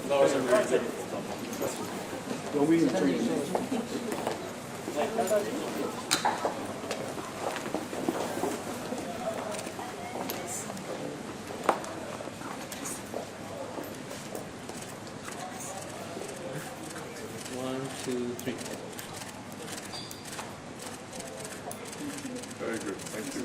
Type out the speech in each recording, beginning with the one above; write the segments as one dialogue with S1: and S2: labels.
S1: Very good. Thank you.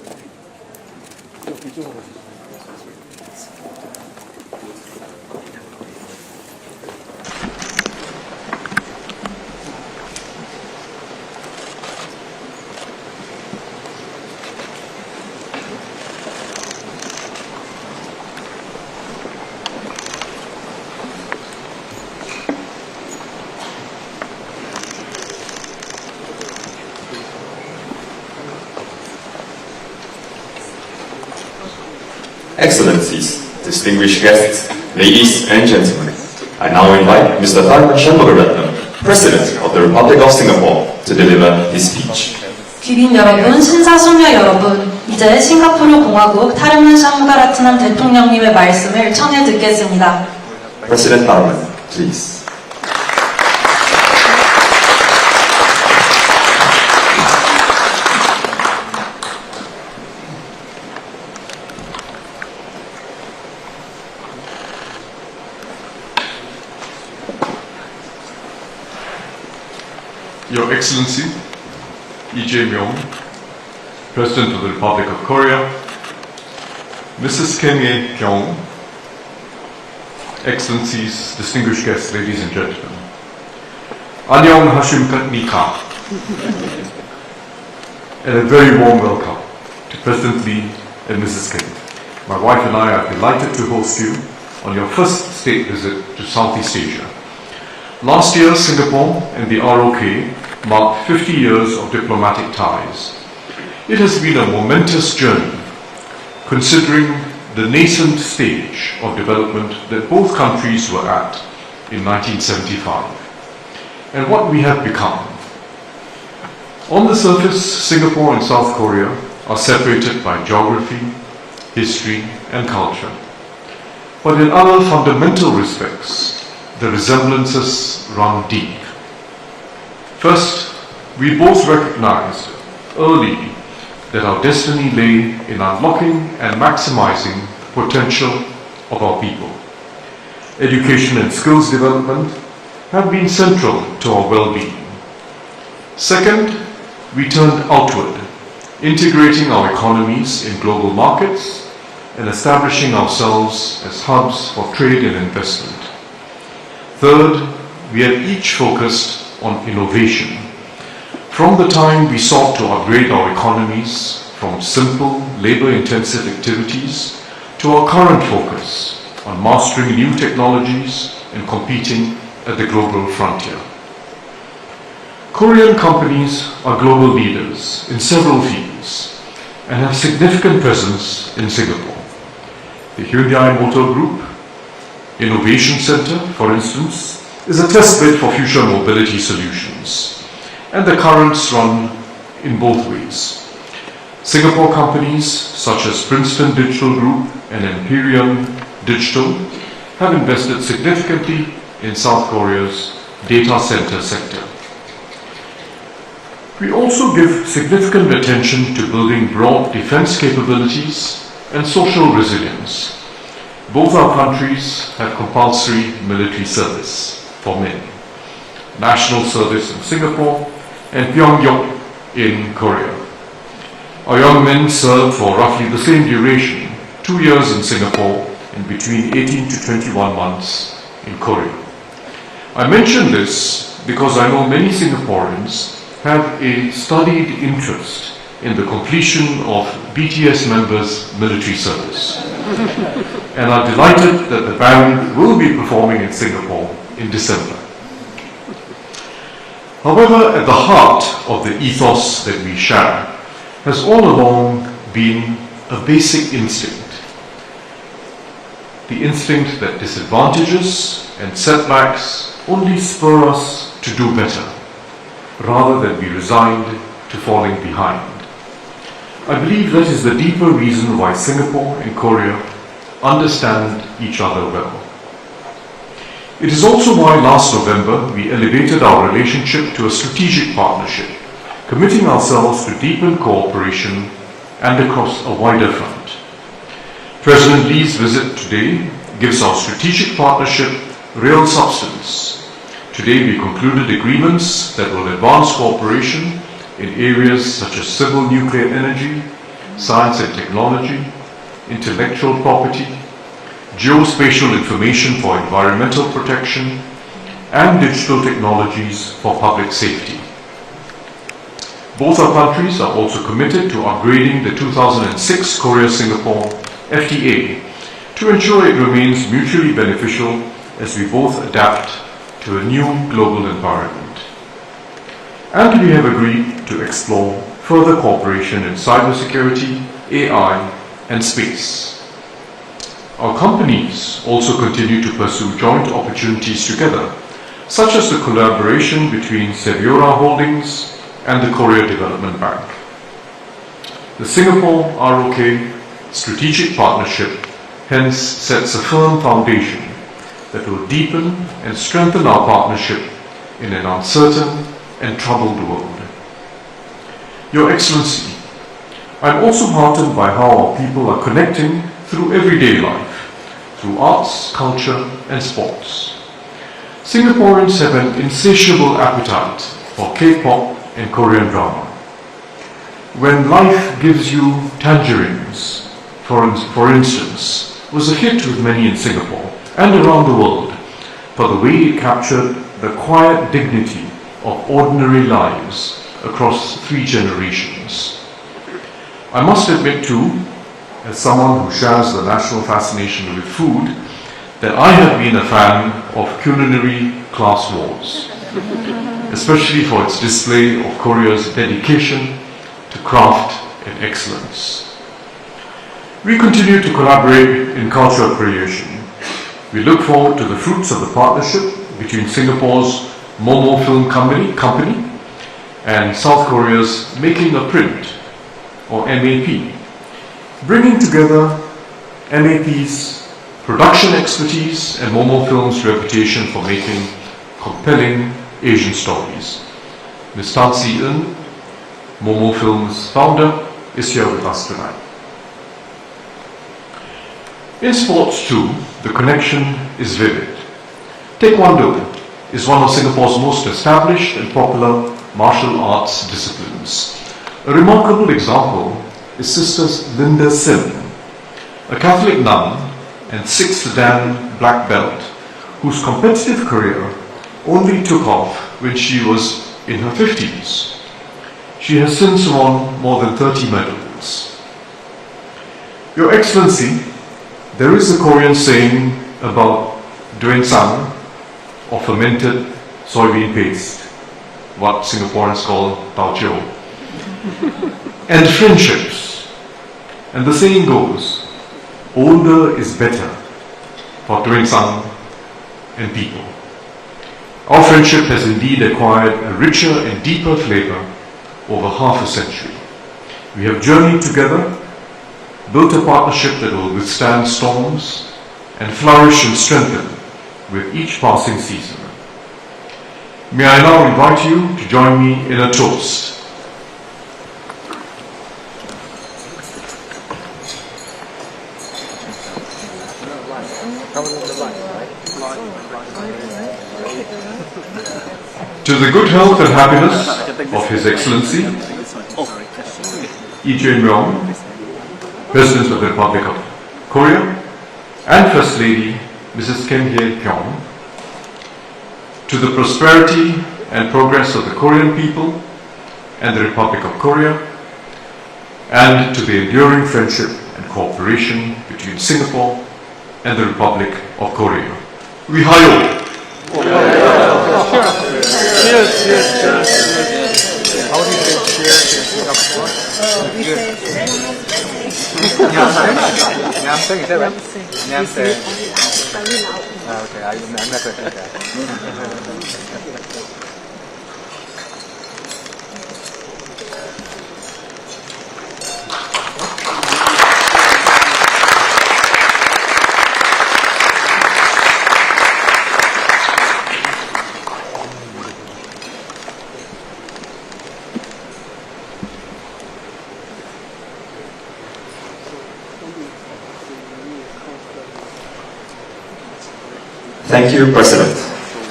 S2: Excellencies, distinguished guests, ladies and gentlemen, I now invite Mr. Tharman Shanmugaratnam, President of the Republic of Singapore, to deliver his speech.
S3: 귀빈 여러분, 신사숙녀 여러분, 이제 싱가포르 공화국 타르만 샹무가라트남 대통령님의 말씀을 청해 듣겠습니다.
S2: President Tharman, please.
S1: Your Excellency, Ije명, President of the Republic of Korea, Mrs. Kim-Hye-kyung, Excellencies, distinguished guests, ladies and gentlemen, 안녕하십니까, and a very warm welcome to President Lee and Mrs. Kim. My wife and I are delighted to host you on your first state visit to Southeast Asia. Last year, Singapore and the ROK marked 50 years of diplomatic ties. It has been a momentous journey, considering the nascent stage of development that both countries were at in 1975, and what we have become. On the surface, Singapore and South Korea are separated by geography, history, and culture. But in other fundamental respects, the resemblances run deep. First, we both recognized early that our destiny lay in unlocking and maximizing the potential of our people. Education and skills development have been central to our well-being. Second, we turned outward, integrating our economies in global markets and establishing ourselves as hubs for trade and investment. Third, we have each focused on innovation. From the time we sought to upgrade our economies from simple, labor-intensive activities to our current focus on mastering new technologies and competing at the global frontier. Korean companies are global leaders in several fields and have significant presence in Singapore. The Hyundai Motor Group Innovation Center, for instance, is a testbed for future mobility solutions, and the currents run in both ways. Singapore companies such as Princeton Digital Group and Imperium Digital have invested significantly in South Korea's data center sector. We also give significant attention to building broad defense capabilities and social resilience. Both our countries have compulsory military service for men, national service in Singapore and Pyongyang in Korea. Our young men serve for roughly the same duration, 2 years in Singapore and between 18 to 21 months in Korea. I mention this because I know many Singaporeans have a studied interest in the completion of BTS members' military service and are delighted that the band will be performing in Singapore in December. However, at the heart of the ethos that we share has all along been a basic instinct. The instinct that disadvantages and setbacks only spur us to do better, rather than be resigned to falling behind. I believe that is the deeper reason why Singapore and Korea understand each other well. It is also why last November we elevated our relationship to a strategic partnership, committing ourselves to deepen cooperation and across a wider front. President Lee's visit today gives our strategic partnership real substance. Today we concluded agreements that will advance cooperation in areas such as civil nuclear energy, science and technology, intellectual property, geospatial information for environmental protection, and digital technologies for public safety. Both our countries are also committed to upgrading the 2006 Korea-Singapore FTA to ensure it remains mutually beneficial as we both adapt to a new global environment. And we have agreed to explore further cooperation in cybersecurity, AI, and space. Our companies also continue to pursue joint opportunities together, such as the collaboration between Seviora Holdings and the Korea Development Bank. The Singapore ROK strategic partnership hence sets a firm foundation that will deepen and strengthen our partnership in an uncertain and troubled world. Your Excellency, I am also heartened by how our people are connecting through everyday life, through arts, culture, and sports. Singaporeans have an insatiable appetite for K-pop and Korean drama. When Life Gives You Tangerines, for instance, was a hit with many in Singapore and around the world for the way it captured the quiet dignity of ordinary lives across 3 generations. I must admit too, as someone who shares the national fascination with food, that I have been a fan of culinary class wars, especially for its display of Korea's dedication to craft and excellence. We continue to collaborate in cultural creation. We look forward to the fruits of the partnership between Singapore's Momo Film Company and South Korea's Making a Print, or MAP, bringing together MAP's production expertise and Momo Film's reputation for making compelling Asian stories. Ms. Tan Si-eun, Momo Film's founder, is here with us tonight. In sports too, the connection is vivid. Taekwondo is one of Singapore's most established and popular martial arts disciplines. A remarkable example is Sister Linda Sim, a Catholic nun and 6th Dan black belt, whose competitive career only took off when she was in her 50s. She has since won more than 30 medals. Your Excellency, there is a Korean saying about doensang, or fermented soybean paste, what Singaporeans call tau jiu, and friendships. And the saying goes, older is better for doensang and people. Our friendship has indeed acquired a richer and deeper flavor over half a century. We have journeyed together, built a partnership that will withstand storms and flourish and strengthen with each passing season. May I now invite you to join me in a toast. To the good health and happiness of His Excellency Ijeong-mi, President of the Republic of Korea, and First Lady Mrs. Kim-hye-kyung, to the prosperity and progress of the Korean people and the Republic of Korea, and to the enduring friendship and cooperation between Singapore and the Republic of Korea. Wihayo!
S4: How do you say cheers in Singapore? Nyamseng, is that right? Nyamseng. Okay, I'm not going to do that.
S2: Thank you, President.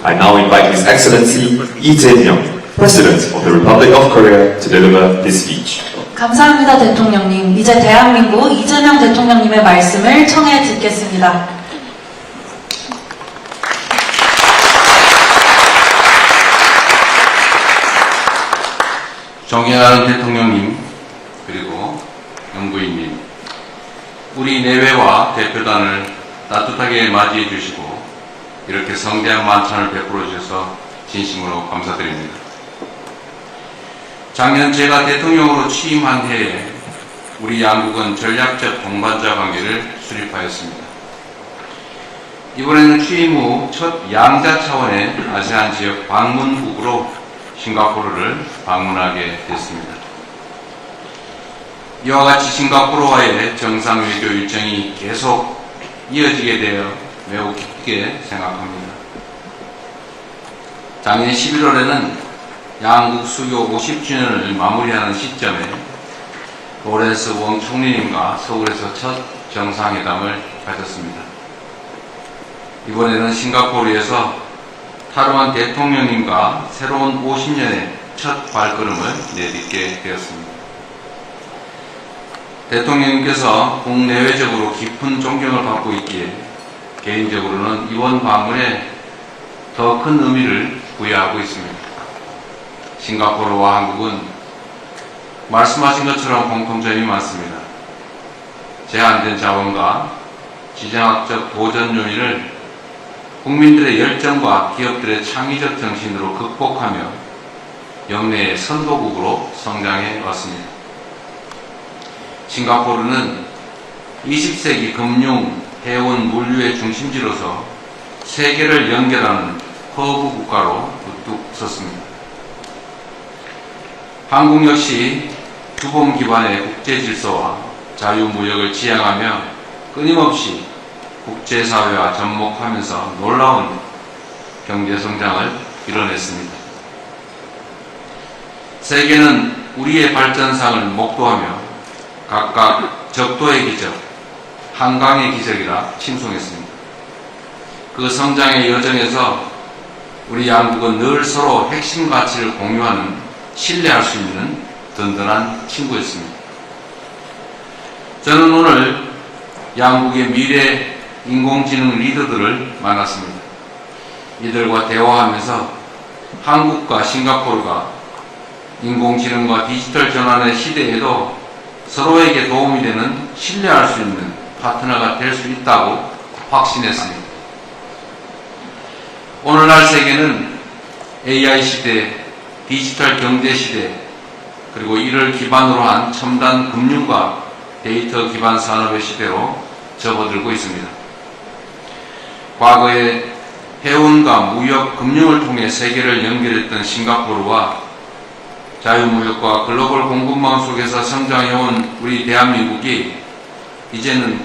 S2: I now invite His Excellency 이재명, President of the Republic of Korea, to deliver his speech.
S3: 감사합니다, 대통령님. 이제 대한민국 이재명 대통령님의 말씀을 청해 듣겠습니다.
S5: 존경하는 대통령님, 그리고 영부인님, 우리 내외와 대표단을 따뜻하게 맞이해 주시고 이렇게 성대한 만찬을 베풀어 주셔서 진심으로 감사드립니다. 작년 제가 대통령으로 취임한 해에 우리 양국은 전략적 동반자 관계를 수립하였습니다. 이번에는 취임 후 첫 양자 차원의 아세안 지역 방문국으로 싱가포르를 방문하게 됐습니다. 이와 같이 싱가포르와의 정상 외교 일정이 계속 이어지게 되어 매우 기쁘게 생각합니다. 작년 11월에는 양국 수교 50주년을 마무리하는 시점에 로렌스 웡 총리님과 서울에서 첫 정상회담을 가졌습니다. 이번에는 싱가포르에서 타르만 대통령님과 새로운 50년의 첫 발걸음을 내딛게 되었습니다. 대통령님께서 국내외적으로 깊은 존경을 받고 있기에 개인적으로는 이번 방문에 더 큰 의미를 부여하고 있습니다. 싱가포르와 한국은 말씀하신 것처럼 공통점이 많습니다. 제한된 자원과 지정학적 도전 요인을 국민들의 열정과 기업들의 창의적 정신으로 극복하며 영내의 선도국으로 성장해 왔습니다. 싱가포르는 20세기 금융, 해운, 물류의 중심지로서 세계를 연결하는 허브 국가로 우뚝 섰습니다. 한국 역시 주범 기반의 국제 질서와 자유무역을 지향하며 끊임없이 국제사회와 접목하면서 놀라운 경제성장을 이뤄냈습니다. 세계는 우리의 발전상을 목도하며 각각 적도의 기적, 한강의 기적이라 칭송했습니다. 그 성장의 여정에서 우리 양국은 늘 서로 핵심 가치를 공유하는 신뢰할 수 있는 든든한 친구였습니다. 저는 오늘 양국의 미래 인공지능 리더들을 만났습니다. 이들과 대화하면서 한국과 싱가포르가 인공지능과 디지털 전환의 시대에도 서로에게 도움이 되는 신뢰할 수 있는 파트너가 될 수 있다고 확신했습니다. 오늘날 세계는 AI 시대, 디지털 경제 시대, 그리고 이를 기반으로 한 첨단 금융과 데이터 기반 산업의 시대로 접어들고 있습니다. 과거에 해운과 무역, 금융을 통해 세계를 연결했던 싱가포르와 자유무역과 글로벌 공급망 속에서 성장해온 우리 대한민국이 이제는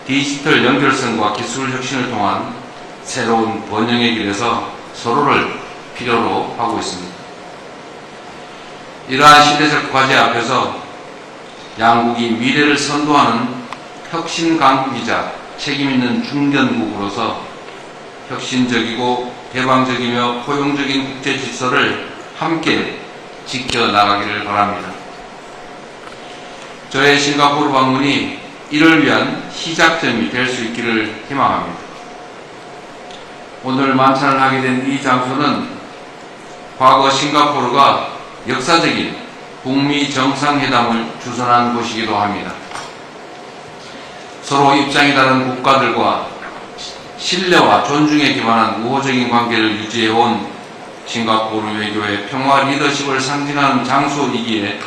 S5: 디지털 연결성과 기술 혁신을 통한 새로운 번영의 길에서 서로를 필요로 하고 있습니다. 이러한 시대적 과제 앞에서 양국이 미래를 선도하는 혁신 강국이자 책임있는 중견국으로서 혁신적이고 개방적이며 포용적인 국제 질서를 함께 지켜나가기를 바랍니다. 저의 싱가포르 방문이 이를 위한 시작점이 될 수 있기를 희망합니다. 오늘 만찬을 하게 된 이 장소는 과거 싱가포르가 역사적인 북미 정상회담을 주선한 곳이기도 합니다. 서로 입장이 다른 국가들과 신뢰와 존중에 기반한 우호적인 관계를 유지해온 싱가포르 외교의 평화 리더십을 상징하는 장소이기에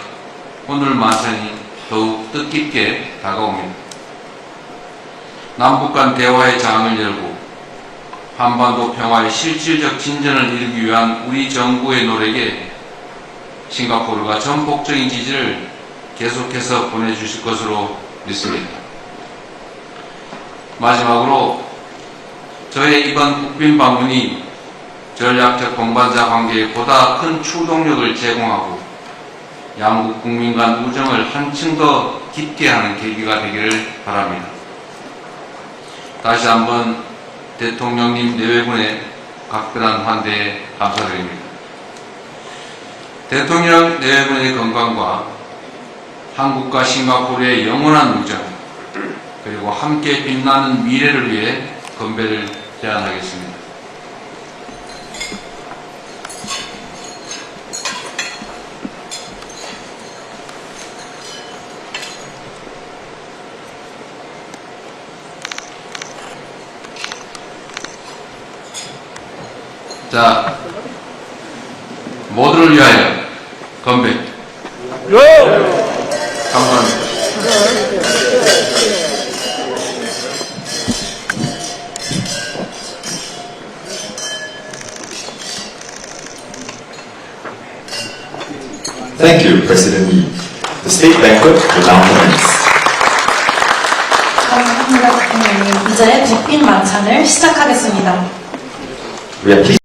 S5: 오늘 만찬이 더욱 뜻깊게 다가옵니다. 남북 간 대화의 장을 열고 한반도 평화의 실질적 진전을 이루기 위한 우리 정부의 노력에 싱가포르가 전폭적인 지지를 계속해서 보내주실 것으로 믿습니다. 마지막으로 저의 이번 국빈 방문이 전략적 동반자 관계에 보다 큰 추동력을 제공하고 양국 국민 간 우정을 한층 더 깊게 하는 계기가 되기를 바랍니다. 다시 한번 대통령님 내외분의 각별한 환대에 감사드립니다. 대통령 내외분의 건강과 한국과 싱가포르의 영원한 우정, 그리고 함께 빛나는 미래를 위해 건배를 제안하겠습니다. 자, 모두를 위하여 건배. 감사합니다.
S2: Thank you, President Lee. The state banquet will now commence.
S3: 감사합니다, 대통령님. 이제 백빈 만찬을 시작하겠습니다.
S2: We are pleased